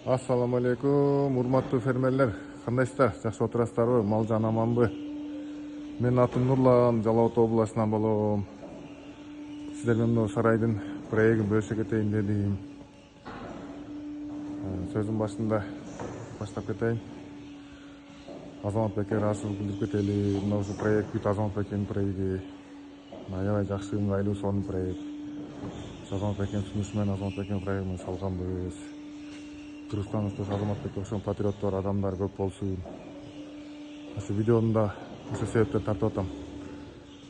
Assalamu alaikum, урматтуу фермерлер. Кандайсыздар? Жакшы отурасыздарбы? Мал жан аманбы? Мен атым Нурлан, Жалал Ата областынан болом. Сиздер менен сарайдын проектин бөлүшө кетейин дедим. Сөзүн башында баштап кетейин. Азаматбекке ыраазычылык билдирип кетели. Мына ушул проект бүт Азаматбектин проекти. Аябай жакшы, ыңгайлуу, сонун проект. Азаматбектин сунушу менен Азаматбектин проектин салганбыз. Кыргызстаныбызда Азаматбекке окшогон патриоттор, адамдар көп болсун. Ошо видеону да ошол себептен тартып атам.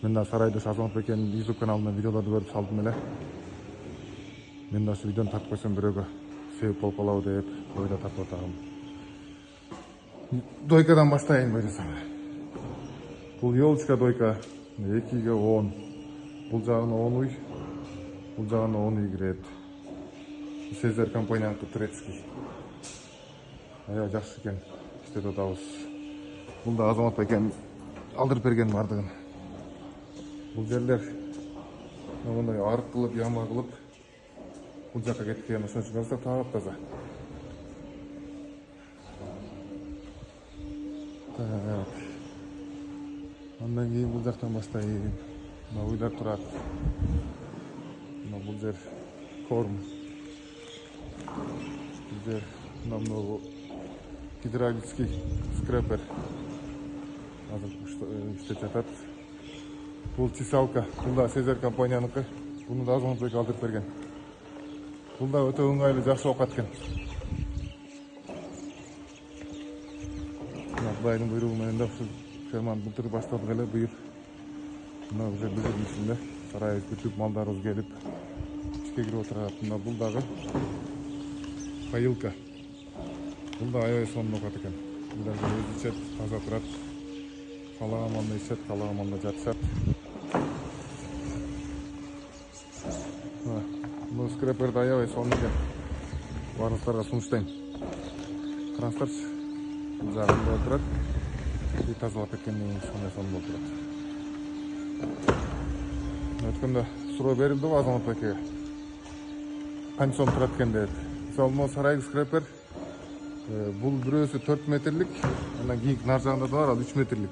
Мен да сарайда Азаматбектин YouTube каналында видеолорду көрүп салдым эле. Мен да ошо видеону тартып койсом бирөөгө себеп болуп калабы деп ойдо тартып атам. Дойкадан баштайын буйрусаң. Бул елочка дойка 2-ге 10. Бул жагына 10 уй, бул жагына 10 уй кирет. Сезер компанияныкы турецкий. Аябай жакшы экен, иштеп атабыз. Бул да Азаматбектен алдырып берген бардыгын. Бул жерлер мындай арык кылып, яма кылып бул жакка кеткен. Ошон үчүн карасак таап таза. Андан кийин бул жактан баштайын. Мына уйлар турат. Мына бул жер корм. Бул жер мына гидравлический скрепер. Азыр иштеп жатат. Бул чесалка. Бул да Сезер компанияныкы. Буну да Азаматбек алдырып берген. Бул да өтө ыңгайлуу, жакшы окат экен. Кудайдын буйругу менен да ушул ферманы былтыр баштадык эле, быйыл. Мына уже биздин ичинде сарайыбыз бүтүп, малдарыбыз келип ичке кирип отурат. Мына бул дагы поилка. Бул да аябай сонун окат экен. Булар өзү ичет, таза турат. Каалаган манда ичет, каалаган манда жатышат. Бул скрепер да аябай сонун экен. Баарыңыздарга сунуштайм. Караңыздарчы. Бул жагында турат. Тазалап кеткенден кийин сонун болуп турат. Өткөндө суроо берилди го Азаматбекке. Канча сом турат экен деп. Мисалы, могу сарайдын скрепер бул бирөөсү 4 метрлик, андан кийинки нар жагында да бар, ал 3 метрлик.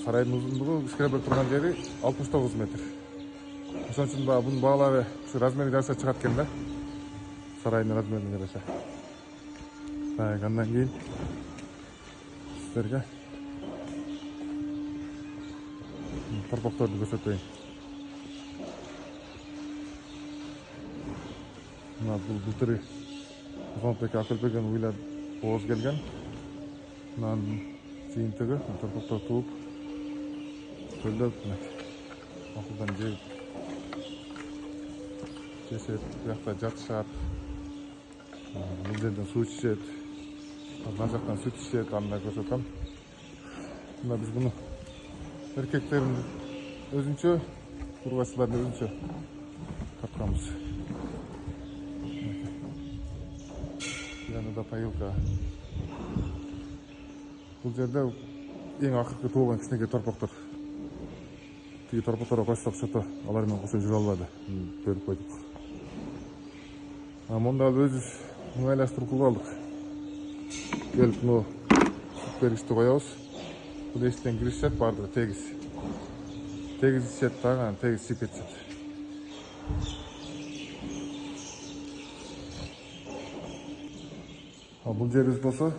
Сарайдын узундугу скрепер турган жери 69 метр. Ошон үчүн бунун баалары ушу размери жараша чыгат экен да. Сарайдын размерине жараша. Так, андан кийин сиздерге торпокторду көрсөтөйүн. Мына бул былтыры Азаматбекке акылып берген уйлар ооз келген. Мынанын жыйынтыгы торпоктор тууп, төлөп, акылдан жешет, биякта жатышат. Бул жерден суу ичишет, мына жактан сүт ичишет, аны да көрсөтөм. Мына биз буну эркектердин өзүнчө, урбачылардын өзүнчө тапканбыз. Yanında поилка. Бул жерде эң акыркы туулган кичинекей торпоктор. Тиги торпокторго койсок ошото алар менен кошо жүрө албады. Бөлүп койдук. Монда өзүбүз ыңгайлаштырып кылып алдык. Келип муну сүт бергичти коебуз. Бул эшиктен киришет, баардыгы тегиз. Тегиз ичет дагы, тегиз чийип кетишет. Бул жерибиз болсо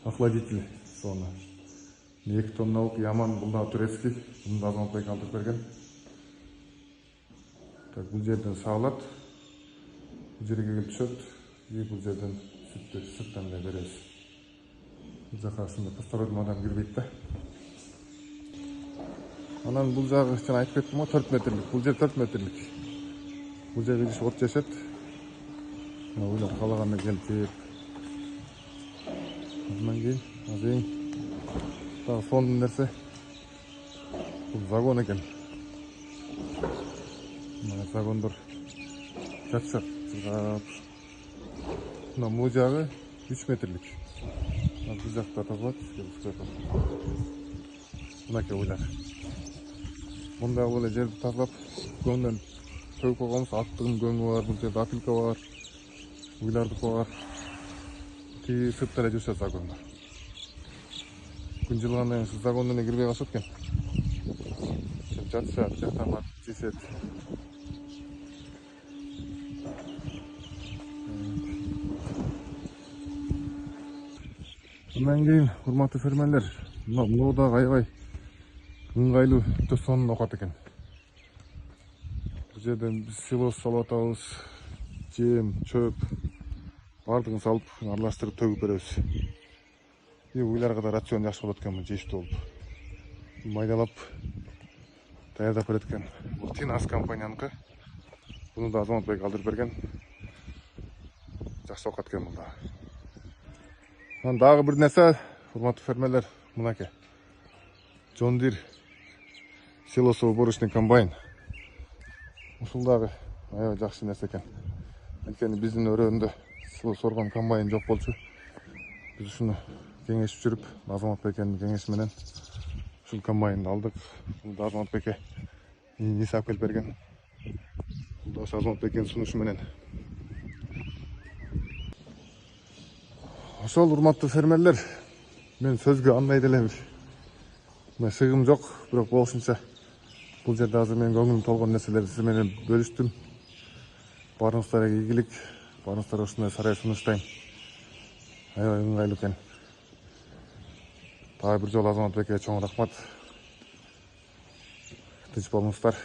охладитель зона. 2 тонналык яман, бул да турецкий, буну да Азаматбек алдырып берген. Так, бул жерден саалат, бул жерге келип түшөт, бул жерден сүттү сырттан эле беребиз. Бул жака ушундай посторонний адам кирбейт да. Анан бул жагы жана айтып кеттим го, 4 метрлик. Бул жер 4 метрлик. Бул жерге киришип от жешет. Ойлар каалаганда келтип. Андан кийин азыр дагы сонун нерсе. Бул загон экен. Мына загондор жатышат. Мына бул жагы 3 метрлик. Бул жакта тазалап, мынакей ойлар. Мында эле жерди тазалап, көңдөн төгүп койгонбуз. Аттын көңү бар, бул жерде апилка бар, уйлардыкы бар. Тиги сыртта эле жүрүшөт загонда. Күн жылгандан кийин загондон эле кирбей калышат экен. Жатышат, жактан барып жесет. Андан кийин урматтуу фермерлер, мына дагы аябай ыңгайлуу төсөнүн окат экен. Бул жерден биз силос салып атабыз, жем, чөп бардыгын салып, аралаштырып төгүп беребиз. И уйларга да рацион жакшы болот экен, жейиштүү болуп. Майдалап даярдап берет экен. Бул Тинас компанияныкы. Буну да Азаматбек алдырып берген. Жакшы окат экен бул да. Анан дагы бир нерсе, урматтуу фермерлер, мынакей. John Deere силосово-уборочный комбайн. Ушул дагы аябай жакшы нерсе экен. Анткени биздин өрөөндө силос оргон комбайн жок болчу. Биз ушуну кеңешип жүрүп, Азаматбектин кеңеши менен ушул комбайнды алдык. Бул да Азаматбекке иниси алып келип берген. Бул да Азаматбектин сунушу менен. Ошол урматтуу фермерлер, мен сөзгө андай деле бир сыгым жок, бирок болушунча бул жерде азыр менин көңүлүм толгон нерселерди сиз менен бөлүштүм. Баарыңыздарга ийгилик, баарыңыздарга ушундай сарай сунуштайм. Аябай ыңгайлуу экен. Дагы бир жолу Азаматбекке чоң рахмат. Тынч болуңуздар.